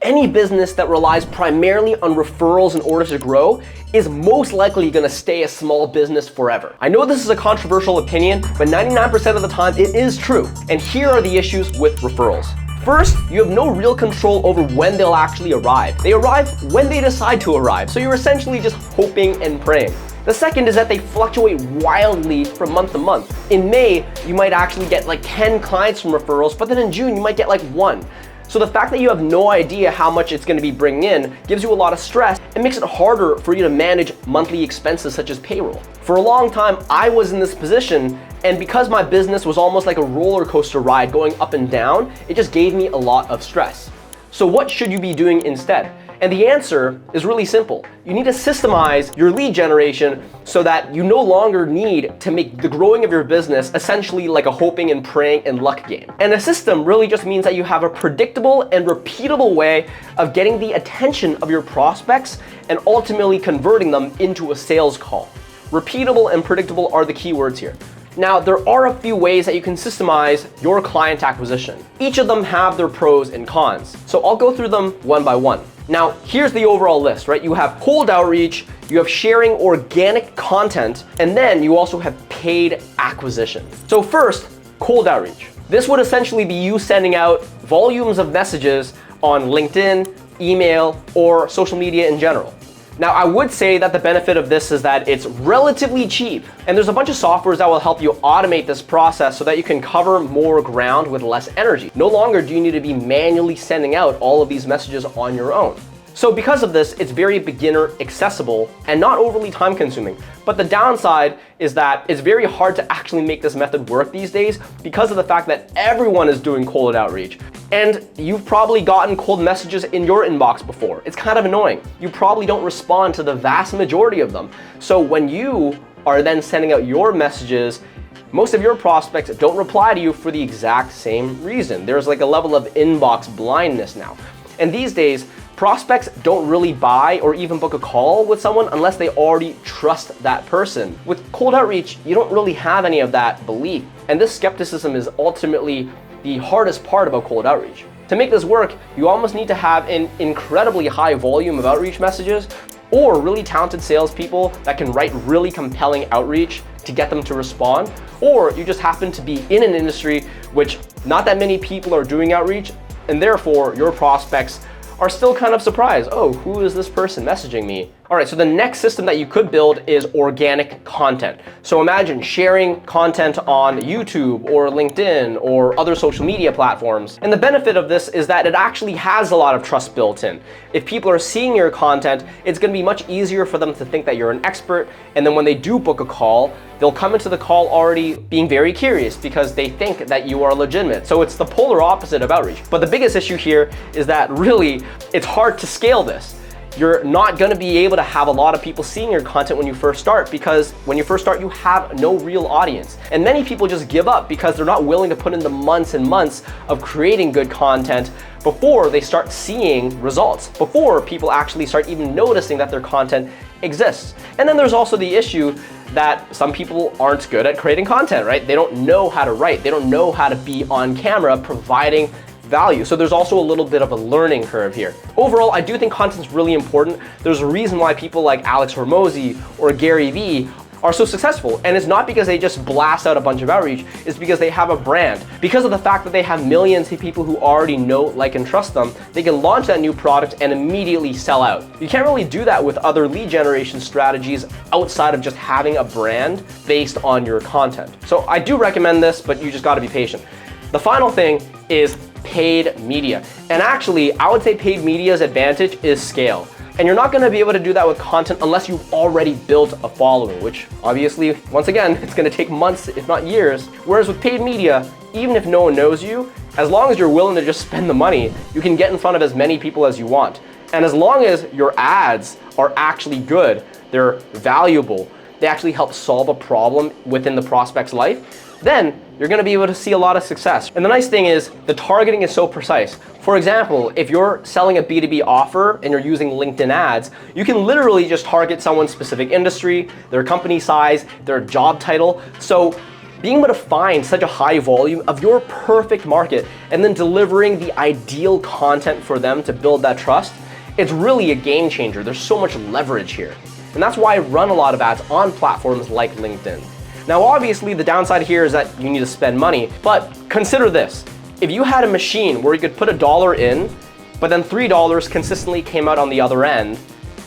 Any business that relies primarily on referrals in order to grow is most likely going to stay a small business forever. I know this is a controversial opinion, but 99% of the time it is true. And here are the issues with referrals. First, you have no real control over when they'll actually arrive. They arrive when they decide to arrive, so you're essentially just hoping and praying. The second is that they fluctuate wildly from month to month. In May, you might actually get like 10 clients from referrals, but then in June, you might get like 1. So the fact that you have no idea how much it's going to be bringing in gives you a lot of stress and makes it harder for you to manage monthly expenses such as payroll. For a long time, I was in this position, and because my business was almost like a roller coaster ride going up and down, it just gave me a lot of stress. So what should you be doing instead? And the answer is really simple. You need to systemize your lead generation so that you no longer need to make the growing of your business essentially like a hoping and praying and luck game. And a system really just means that you have a predictable and repeatable way of getting the attention of your prospects and ultimately converting them into a sales call. Repeatable and predictable are the key words here. Now, there are a few ways that you can systemize your client acquisition. Each of them have their pros and cons. So I'll go through them one by one. Now, here's the overall list, right? You have cold outreach, you have sharing organic content, and then you also have paid acquisition. So first, cold outreach. This would essentially be you sending out volumes of messages on LinkedIn, email, or social media in general. Now, I would say that the benefit of this is that it's relatively cheap, and there's a bunch of softwares that will help you automate this process so that you can cover more ground with less energy. No longer do you need to be manually sending out all of these messages on your own. So because of this, it's very beginner accessible and not overly time consuming. But the downside is that it's very hard to actually make this method work these days because of the fact that everyone is doing cold outreach. And you've probably gotten cold messages in your inbox before. It's kind of annoying. You probably don't respond to the vast majority of them. So when you are then sending out your messages, most of your prospects don't reply to you for the exact same reason. There's like a level of inbox blindness now. And these days, prospects don't really buy or even book a call with someone unless they already trust that person. With cold outreach, you don't really have any of that belief. And this skepticism is ultimately the hardest part about cold outreach. To make this work, you almost need to have an incredibly high volume of outreach messages or really talented salespeople that can write really compelling outreach to get them to respond, or you just happen to be in an industry which not that many people are doing outreach, and therefore your prospects are still kind of surprised. Oh, who is this person messaging me? All right, so the next system that you could build is organic content. So imagine sharing content on YouTube or LinkedIn or other social media platforms. And the benefit of this is that it actually has a lot of trust built in. If people are seeing your content, it's gonna be much easier for them to think that you're an expert. And then when they do book a call, they'll come into the call already being very curious because they think that you are legitimate. So it's the polar opposite of outreach. But the biggest issue here is that really it's hard to scale this. You're not gonna be able to have a lot of people seeing your content when you first start because when you first start, you have no real audience. And many people just give up because they're not willing to put in the months and months of creating good content before they start seeing results, before people actually start even noticing that their content exists. And then there's also the issue that some people aren't good at creating content, right? They don't know how to write. They don't know how to be on camera providing value. So there's also a little bit of a learning curve here. Overall, I do think content's really important. There's a reason why people like Alex Hormozi or Gary Vee are so successful. And it's not because they just blast out a bunch of outreach, it's because they have a brand. Because of the fact that they have millions of people who already know, like, and trust them, they can launch that new product and immediately sell out. You can't really do that with other lead generation strategies outside of just having a brand based on your content. So I do recommend this, but you just gotta be patient. The final thing is paid media. And actually, I would say paid media's advantage is scale. And you're not gonna be able to do that with content unless you've already built a following, which obviously, once again, it's gonna take months, if not years. Whereas with paid media, even if no one knows you, as long as you're willing to just spend the money, you can get in front of as many people as you want. And as long as your ads are actually good, they're valuable, they actually help solve a problem within the prospect's life, then you're gonna be able to see a lot of success. And the nice thing is the targeting is so precise. For example, if you're selling a B2B offer and you're using LinkedIn ads, you can literally just target someone's specific industry, their company size, their job title. So being able to find such a high volume of your perfect market and then delivering the ideal content for them to build that trust, it's really a game changer. There's so much leverage here. And that's why I run a lot of ads on platforms like LinkedIn. Now, obviously, the downside here is that you need to spend money, but consider this. If you had a machine where you could put $1 in, but then $3 consistently came out on the other end,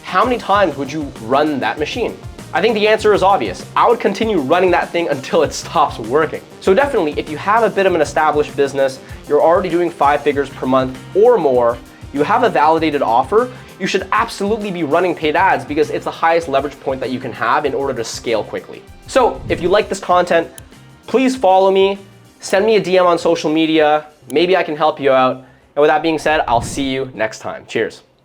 how many times would you run that machine? I think the answer is obvious. I would continue running that thing until it stops working. So definitely, if you have a bit of an established business, you're already doing 5 figures per month or more, you have a validated offer, you should absolutely be running paid ads because it's the highest leverage point that you can have in order to scale quickly. So if you like this content, please follow me, send me a DM on social media, maybe I can help you out. And with that being said, I'll see you next time. Cheers.